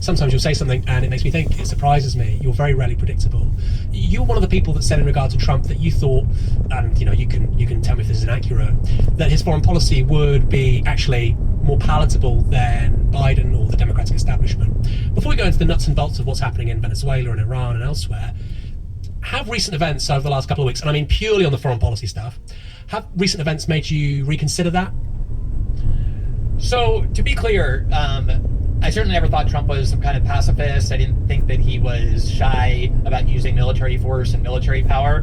sometimes you'll say something and it makes me think, it surprises me. You're very rarely predictable. You're one of the people that said in regard to Trump that you thought, and you can tell me if this is inaccurate, that his foreign policy would be actually more palatable than Biden or the Democratic establishment. Before we go into the nuts and bolts of what's happening in Venezuela and Iran and elsewhere, have recent events over the last couple of weeks, and I mean purely on the foreign policy stuff, have recent events made you reconsider that? So, to be clear, I certainly never thought Trump was some kind of pacifist. I didn't think that he was shy about using military force and military power.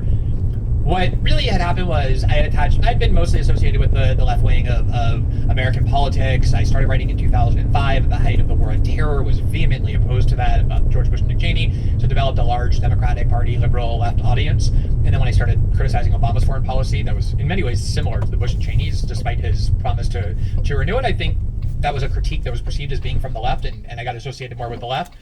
What really had happened was I'd been mostly associated with the left wing of American politics. I started writing in 2005 at the height of the War on Terror, was vehemently opposed to that, about George Bush and Dick Cheney, so developed a large Democratic Party, liberal left audience. And then when I started criticizing Obama's foreign policy, that was in many ways similar to the Bush and Cheney's, despite his promise to renew it, I think that was a critique that was perceived as being from the left, and I got associated more with the left.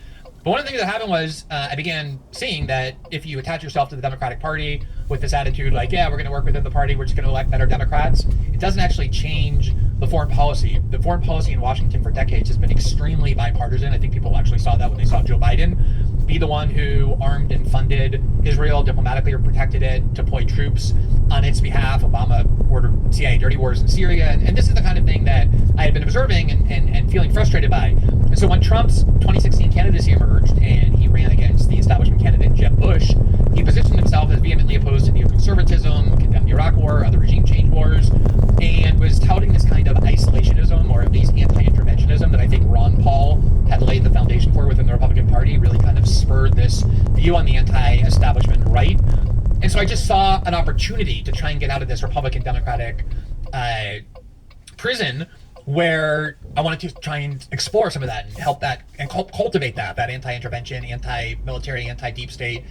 But one of the things that happened was I began seeing that if you attach yourself to the Democratic Party with this attitude like, yeah, we're going to work within the party, we're just going to elect better Democrats, it doesn't actually change the foreign policy. The foreign policy in Washington for decades has been extremely bipartisan. I think people actually saw that when they saw Joe Biden be the one who armed and funded Israel diplomatically, or protected it, deployed troops on its behalf. Obama ordered CIA dirty wars in Syria. And this is the kind of thing that I had been observing and feeling frustrated by. And so when Trump's 2016 candidacy emerged and he ran against the establishment candidate Jeb Bush, he positioned himself as vehemently opposed to neoconservatism, condemned the Iraq War, other regime change wars, and was touting this kind of isolationism, or at least anti-interventionism, that I think Ron Paul had laid the foundation for within the Republican Party, really kind of spurred this view on the anti-establishment right. And so I just saw an opportunity to try and get out of this Republican Democratic prison, where I wanted to try and explore some of that and help that and cultivate that anti-intervention, anti-military, anti-deep state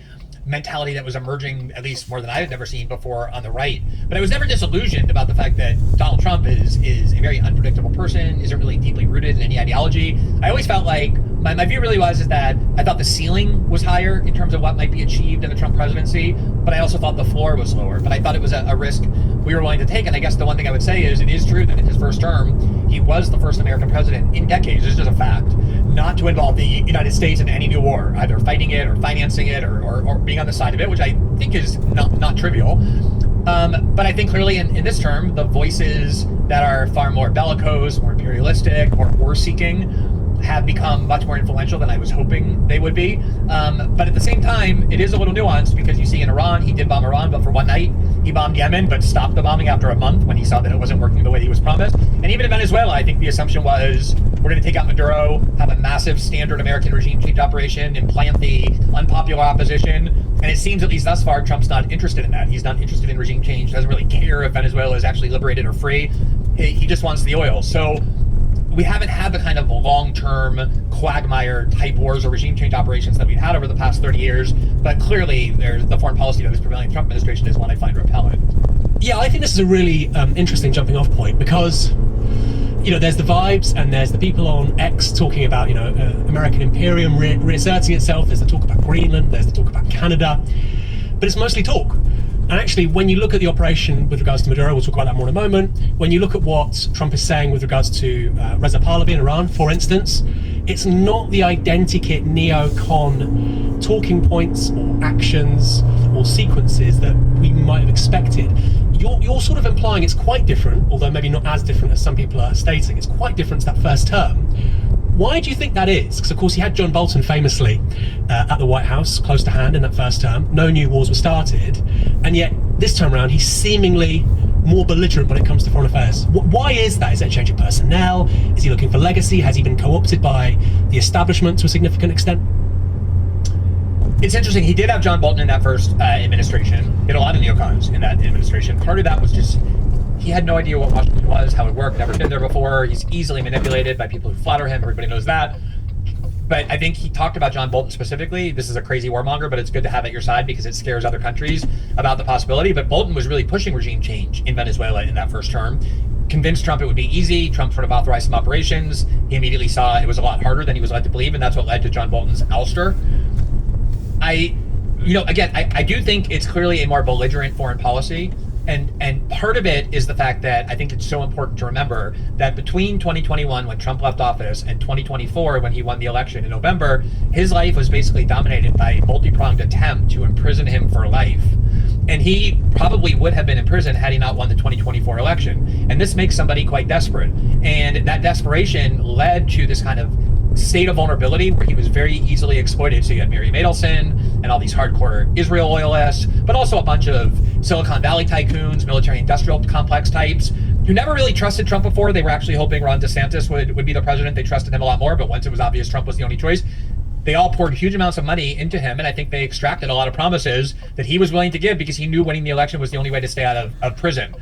mentality that was emerging, at least more than I had never seen before, on the right. But I was never disillusioned about the fact that Donald Trump is a very unpredictable person, isn't really deeply rooted in any ideology. I always felt like my view really was that I thought the ceiling was higher in terms of what might be achieved in the Trump presidency, but I also thought the floor was lower. But I thought it was a risk we were willing to take. And I guess the one thing I would say is, it is true that in his first term, he was the first American president in decades, this is just a fact, not to involve the United States in any new war, either fighting it or financing it or being on the side of it, which I think is not trivial. But I think clearly in this term, the voices that are far more bellicose, more imperialistic, more war-seeking have become much more influential than I was hoping they would be. But at the same time, it is a little nuanced, because you see in Iran, he did bomb Iran, but for one night. He bombed Yemen, but stopped the bombing after a month when he saw that it wasn't working the way he was promised. And even in Venezuela, I think the assumption was, we're going to take out Maduro, have a massive standard American regime change operation, implant the unpopular opposition. And it seems, at least thus far, Trump's not interested in that. He's not interested in regime change, doesn't really care if Venezuela is actually liberated or free. He just wants the oil. So we haven't had the kind of long-term quagmire type wars or regime change operations that we've had over the past 30 years. But clearly, the foreign policy that is prevailing in the Trump administration is one I find repellent. Yeah, I think this is a really interesting jumping off point, because there's the vibes, and there's the people on X talking about, American imperium reasserting itself. There's the talk about Greenland. There's the talk about Canada. But it's mostly talk. And actually, when you look at the operation with regards to Maduro, we'll talk about that more in a moment. When you look at what Trump is saying with regards to Reza Pahlavi in Iran, for instance, it's not the identikit neocon talking points or actions or sequences that we might have expected. You're sort of implying it's quite different, although maybe not as different as some people are stating. It's quite different to that first term. Why do you think that is? Because, of course, he had John Bolton famously at the White House, close to hand in that first term. No new wars were started. And yet, this time around, he's seemingly more belligerent when it comes to foreign affairs. Why is that? Is there a change of personnel? Is he looking for legacy? Has he been co-opted by the establishment to a significant extent? It's interesting. He did have John Bolton in that first administration. He had a lot of neocons in that administration. Part of that was just, he had no idea what Washington was, how it worked, never been there before. He's easily manipulated by people who flatter him. Everybody knows that. But I think he talked about John Bolton specifically. This is a crazy warmonger, but it's good to have at your side because it scares other countries about the possibility. But Bolton was really pushing regime change in Venezuela in that first term. Convinced Trump it would be easy. Trump sort of authorized some operations. He immediately saw it was a lot harder than he was led to believe, and that's what led to John Bolton's ouster. I do think it's clearly a more belligerent foreign policy. And part of it is the fact that I think it's so important to remember that between 2021, when Trump left office, and 2024, when he won the election in November, his life was basically dominated by a multi-pronged attempt to imprison him for life. And he probably would have been in prison had he not won the 2024 election. And this makes somebody quite desperate. And that desperation led to this kind of state of vulnerability where he was very easily exploited. So you had Mary Madelson and all these hardcore Israel loyalists, but also a bunch of Silicon Valley tycoons, military industrial complex types who never really trusted Trump before. They were actually hoping Ron DeSantis would be the president. They trusted him a lot more, but once it was obvious Trump was the only choice, they all poured huge amounts of money into him, and I think they extracted a lot of promises that he was willing to give because he knew winning the election was the only way to stay out of prison.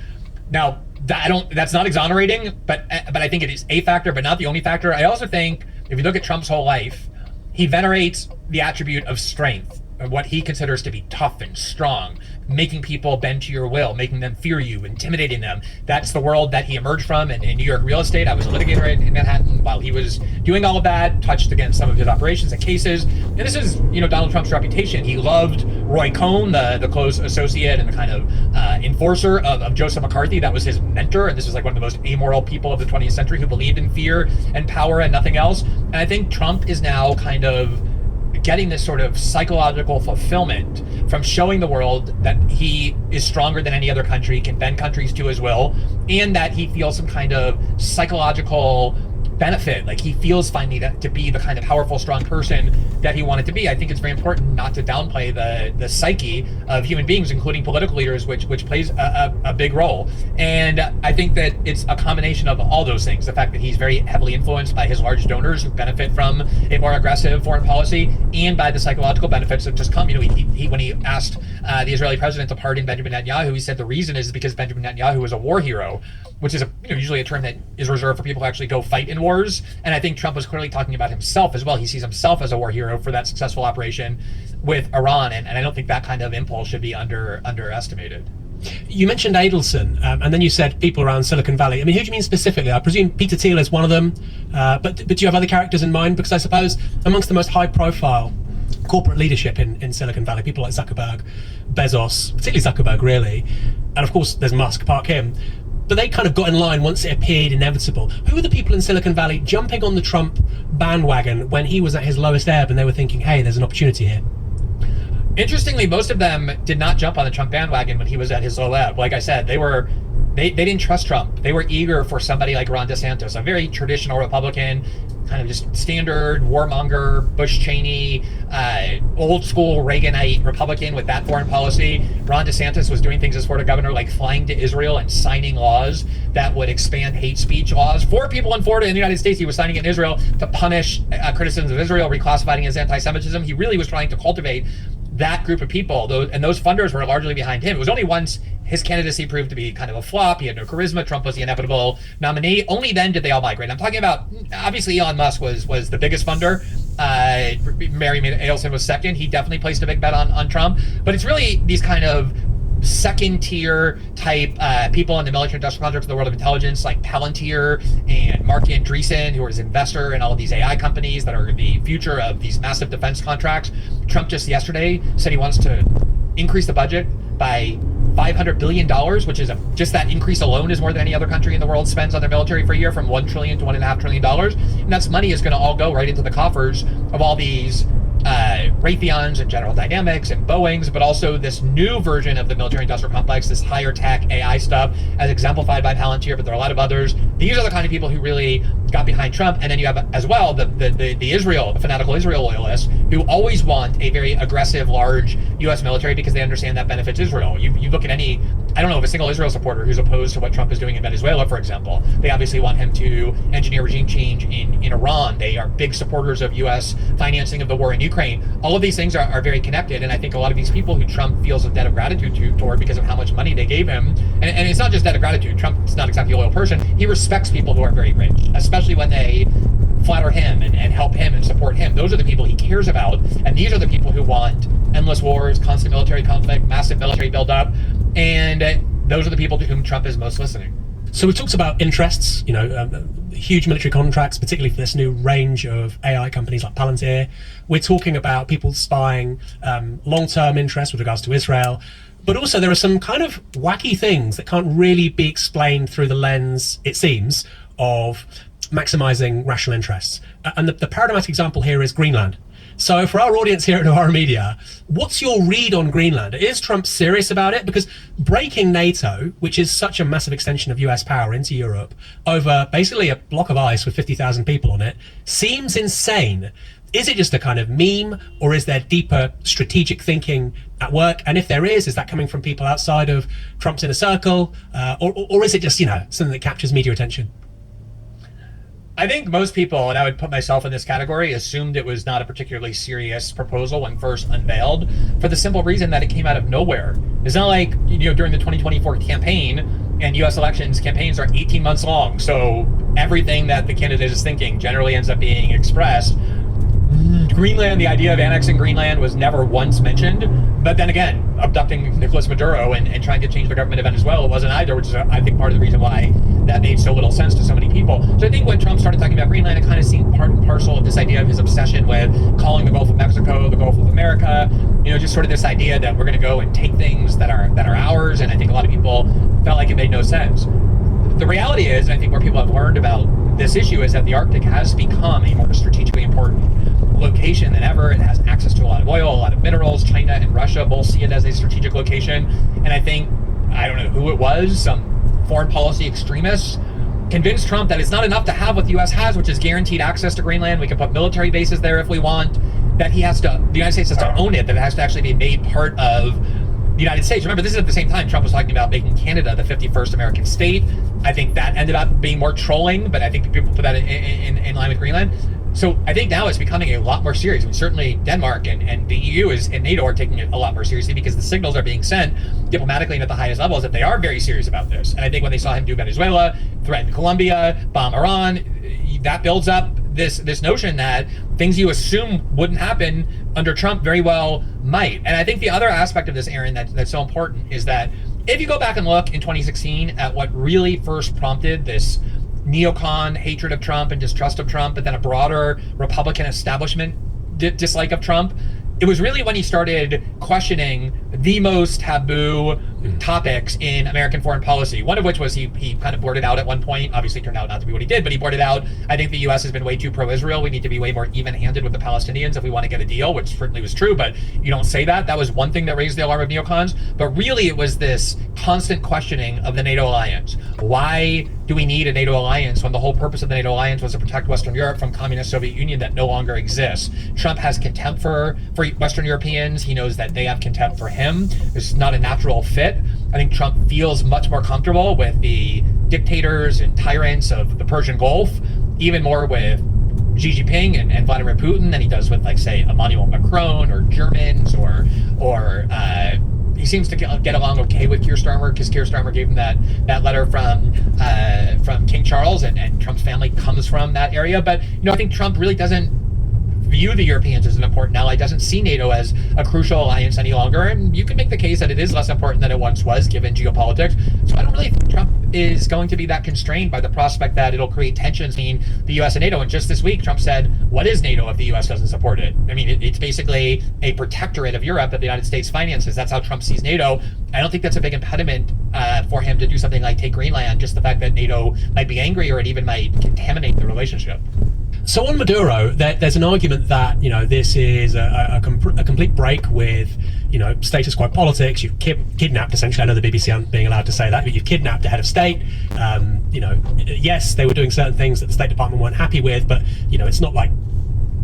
Now, that's not exonerating, but I think it is a factor, but not the only factor. I also think if you look at Trump's whole life, he venerates the attribute of strength, or what he considers to be tough and strong, making people bend to your will, making them fear you, intimidating them. That's the world that he emerged from in New York real estate. I was a litigator in Manhattan while he was doing all of that, touched against some of his operations and cases. And this is, Donald Trump's reputation. He loved Roy Cohn, the close associate and the kind of enforcer of Joseph McCarthy. That was his mentor. And this is like one of the most amoral people of the 20th century who believed in fear and power and nothing else. And I think Trump is now kind of getting this sort of psychological fulfillment from showing the world that he is stronger than any other country, can bend countries to his will, and that he feels some kind of psychological benefit. Like he feels finally to be the kind of powerful, strong person that he wanted to be. I think it's very important not to downplay the psyche of human beings, including political leaders, which plays a big role. And I think that it's a combination of all those things. The fact that he's very heavily influenced by his large donors who benefit from a more aggressive foreign policy, and by the psychological benefits that just come. He when he asked the Israeli president to pardon Benjamin Netanyahu, he said the reason is because Benjamin Netanyahu is a war hero, which is usually a term that is reserved for people who actually go fight in wars. And I think Trump was clearly talking about himself as well. He sees himself as a war hero for that successful operation with Iran. And I don't think that kind of impulse should be underestimated. You mentioned Adelson, and then you said people around Silicon Valley. I mean, who do you mean specifically? I presume Peter Thiel is one of them, but do you have other characters in mind? Because I suppose amongst the most high-profile corporate leadership in Silicon Valley, people like Zuckerberg, Bezos, particularly Zuckerberg, really, and of course there's Musk, park him. But they kind of got in line once it appeared inevitable. Who were the people in Silicon Valley jumping on the Trump bandwagon when he was at his lowest ebb and they were thinking, hey, there's an opportunity here? Interestingly, most of them did not jump on the Trump bandwagon when he was at his low ebb. Like I said, they didn't trust Trump. They were eager for somebody like Ron DeSantis, a very traditional Republican, kind of just standard warmonger, Bush Cheney, old school Reaganite Republican with that foreign policy. Ron DeSantis was doing things as Florida governor, like flying to Israel and signing laws that would expand hate speech laws for people in Florida and the United States. He was signing it in Israel to punish criticisms of Israel, reclassifying it as anti-Semitism. He really was trying to cultivate that group of people, and those funders were largely behind him. It was only once his candidacy proved to be kind of a flop, he had no charisma, Trump was the inevitable nominee, only then did they all migrate. I'm talking about, obviously Elon Musk was the biggest funder, Mary Adelson was second. He definitely placed a big bet on Trump, but it's really these kind of second tier type people in the military industrial complex of the world of intelligence, like Palantir and Mark Andreessen, who is an investor in all of ththese AI companies that are the future of these massive defense contracts. Trump just yesterday said he wants to increase the budget by $500 billion, which is just that increase alone is more than any other country in the world spends on their military for a year, from $1 trillion to $1.5 trillion. And that's money is going to all go right into the coffers of all these Raytheons and General Dynamics and Boeings, but also this new version of the military industrial complex, this higher tech AI stuff, as exemplified by Palantir, but there are a lot of others. These are the kind of people who really got behind Trump. And then you have as well the fanatical Israel loyalists who always want a very aggressive, large U.S. military because they understand that benefits Israel. You look at I don't know of a single Israel supporter who's opposed to what Trump is doing in Venezuela, for example. They obviously want him to engineer regime change in Iran. They are big supporters of U.S. financing of the war in Ukraine. All of these things are very connected, and I think a lot of these people who Trump feels a debt of gratitude toward because of how much money they gave him, and it's not just debt of gratitude. Trump's not exactly a loyal person. He respects people who are very rich, especially when they flatter him and help him and support him. Those are the people he cares about, and these are the people who want endless wars, constant military conflict, massive military buildup, and those are the people to whom Trump is most listening. So we talked about interests, huge military contracts, particularly for this new range of AI companies like Palantir. We're talking about people spying long-term interests with regards to Israel. But also there are some kind of wacky things that can't really be explained through the lens, it seems, of maximizing rational interests. And the paradigmatic example here is Greenland. So for our audience here at Novara Media, what's your read on Greenland? Is Trump serious about it? Because breaking NATO, which is such a massive extension of US power into Europe, over basically a block of ice with 50,000 people on it, seems insane. Is it just a kind of meme, or is there deeper strategic thinking at work? And if there is that coming from people outside of Trump's inner circle? Or is it just, something that captures media attention? I think most people, and I would put myself in this category, assumed it was not a particularly serious proposal when first unveiled, for the simple reason that it came out of nowhere. It's not like, during the 2024 campaign, and US elections campaigns are 18 months long. So everything that the candidate is thinking generally ends up being expressed. Greenland, the idea of annexing Greenland was never once mentioned. But then again, abducting Nicolas Maduro and trying to change the government of Venezuela wasn't either, which is, I think, part of the reason why that made so little sense to so many people. So I think when Trump started talking about Greenland, it kind of seemed part and parcel of this idea of his obsession with calling the Gulf of Mexico the Gulf of America. Just sort of this idea that we're going to go and take things that are ours. And I think a lot of people felt like it made no sense. The reality is, and I think where people have learned about this issue, is that the Arctic has become a more strategically important location than ever. It has access to a lot of oil, a lot of minerals. China and Russia both see it as a strategic location. And I think, I don't know who it was, some foreign policy extremists convinced Trump that it's not enough to have what the US has, which is guaranteed access to Greenland. We can put military bases there if we want. That the United States has to own it, that it has to actually be made part of the United States. Remember, this is at the same time Trump was talking about making Canada the 51st American state. I think that ended up being more trolling, but I think people put that in line with Greenland. So I think now it's becoming a lot more serious. I mean, certainly Denmark and the EU and NATO are taking it a lot more seriously, because the signals are being sent diplomatically and at the highest levels that they are very serious about this. And I think when they saw him do Venezuela, threaten Colombia, bomb Iran, that builds up this notion that things you assume wouldn't happen under Trump very well might. And I think the other aspect of this, Aaron, that's so important is that if you go back and look in 2016 at what really first prompted this neocon hatred of Trump and distrust of Trump, but then a broader Republican establishment dislike of Trump, it was really when he started questioning the most taboo topics in American foreign policy. One of which was he kind of blurted out at one point, obviously turned out not to be what he did, but he blurted out, I think the US has been way too pro-Israel. We need to be way more even-handed with the Palestinians if we want to get a deal, which certainly was true, but you don't say that. That was one thing that raised the alarm of neocons. But really it was this constant questioning of the NATO alliance. Why do we need a NATO alliance when the whole purpose of the NATO alliance was to protect Western Europe from communist Soviet Union that no longer exists? Trump has contempt for Western Europeans. He knows that they have contempt for him. It's not a natural fit. I think Trump feels much more comfortable with the dictators and tyrants of the Persian Gulf, even more with Xi Jinping and Vladimir Putin than he does with, like, say, Emmanuel Macron or Germans or he seems to get along okay with Keir Starmer, because Keir Starmer gave him that letter from King Charles, and Trump's family comes from that area. But I think Trump really doesn't view the Europeans as an important ally, doesn't see NATO as a crucial alliance any longer, and you can make the case that it is less important than it once was given geopolitics. So I don't really think Trump is going to be that constrained by the prospect that it'll create tensions between the US and NATO. And just this week, Trump said, what is NATO if the US doesn't support it? I mean, it's basically a protectorate of Europe that the United States finances. That's how Trump sees NATO. I don't think that's a big impediment for him to do something like take Greenland, just the fact that NATO might be angry, or it even might contaminate the relationship. So on Maduro, there's an argument that this is a complete break with status quo politics. You've kidnapped, essentially. I know the BBC aren't being allowed to say that, but you've kidnapped a head of state. Yes, they were doing certain things that the State Department weren't happy with, but it's not like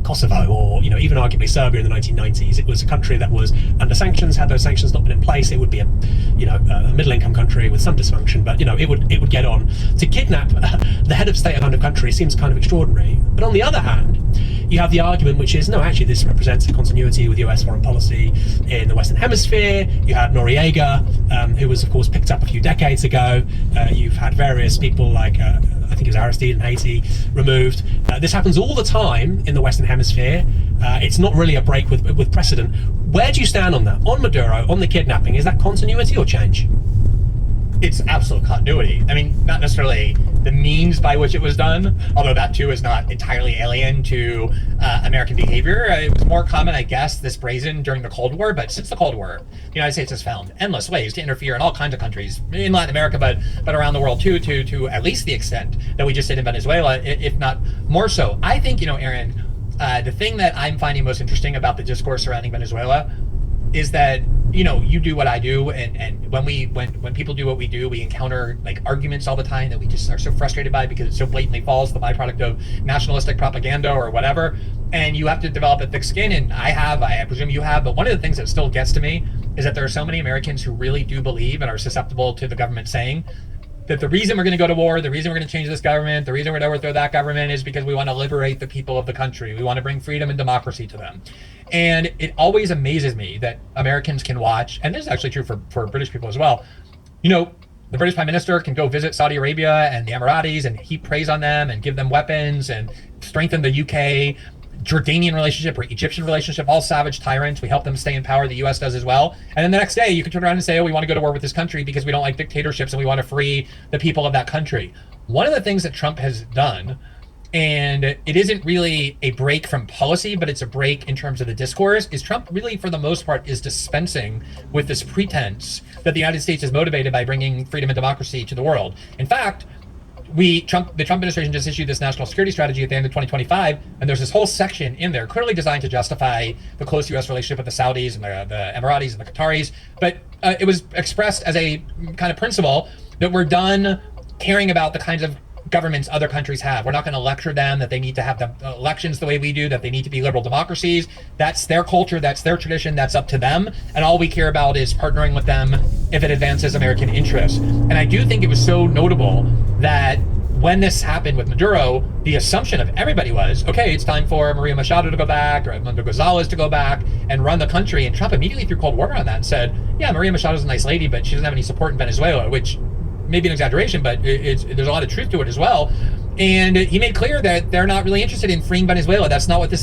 Kosovo or even arguably Serbia in the 1990s. It was a country that was under sanctions. Had those sanctions not been in place, it would be a middle-income country with some dysfunction, but it would get on. To kidnap the head of state of a kind of country seems kind of extraordinary. But on the other hand, you have the argument, which is, no, actually this represents a continuity with US foreign policy in the Western Hemisphere. You had Noriega, who was of course picked up a few decades ago. You've had various people like I think it was Aristide in Haiti removed. This happens all the time in the Western Hemisphere. It's not really a break with precedent. Where do you stand on that? On Maduro, on the kidnapping, is that continuity or change? It's absolute continuity. I mean, not necessarily the means by which it was done, although that too is not entirely alien to American behavior. It was more common, I guess, this brazen during the Cold War, but since the Cold War, the United States has found endless ways to interfere in all kinds of countries, in Latin America, but around the world too, to at least the extent that we just did in Venezuela, if not more so. I think, Aaron, the thing that I'm finding most interesting about the discourse surrounding Venezuela is that, you do what I do, and when people do what we do, we encounter like arguments all the time that we just are so frustrated by because it so blatantly falls the byproduct of nationalistic propaganda or whatever, and you have to develop a thick skin, and I presume you have, but one of the things that still gets to me is that there are so many Americans who really do believe and are susceptible to the government saying that the reason we're going to go to war, the reason we're going to change this government, the reason we're going to overthrow that government is because we want to liberate the people of the country. We want to bring freedom and democracy to them. And it always amazes me that Americans can watch, and this is actually true for British people as well. The British Prime Minister can go visit Saudi Arabia and the Emiratis and heap praise on them and give them weapons and strengthen the UK, Jordanian relationship or Egyptian relationship, all savage tyrants. We help them stay in power. The US does as well. And then the next day you can turn around and say, oh, we want to go to war with this country because we don't like dictatorships and we want to free the people of that country. One of the things that Trump has done, and it isn't really a break from policy, but it's a break in terms of the discourse, is Trump really, for the most part, is dispensing with this pretense that the United States is motivated by bringing freedom and democracy to the world. In fact, the Trump administration just issued this national security strategy at the end of 2025, and there's this whole section in there clearly designed to justify the close U.S. relationship with the Saudis and the Emiratis and the Qataris, but it was expressed as a kind of principle that we're done caring about the kinds of governments other countries have. We're not going to lecture them that they need to have the elections the way we do, that they need to be liberal democracies. That's their culture, that's their tradition, that's up to them, and all we care about is partnering with them if it advances American interests. And I do think it was so notable that when this happened with Maduro, the assumption of everybody was, okay, it's time for Maria Machado to go back or Edmundo Gonzalez to go back and run the country. And Trump immediately threw cold water on that and said, yeah, Maria Machado's a nice lady, but she doesn't have any support in Venezuela, which may be an exaggeration, but there's a lot of truth to it as well. And he made clear that they're not really interested in freeing Venezuela. That's not what this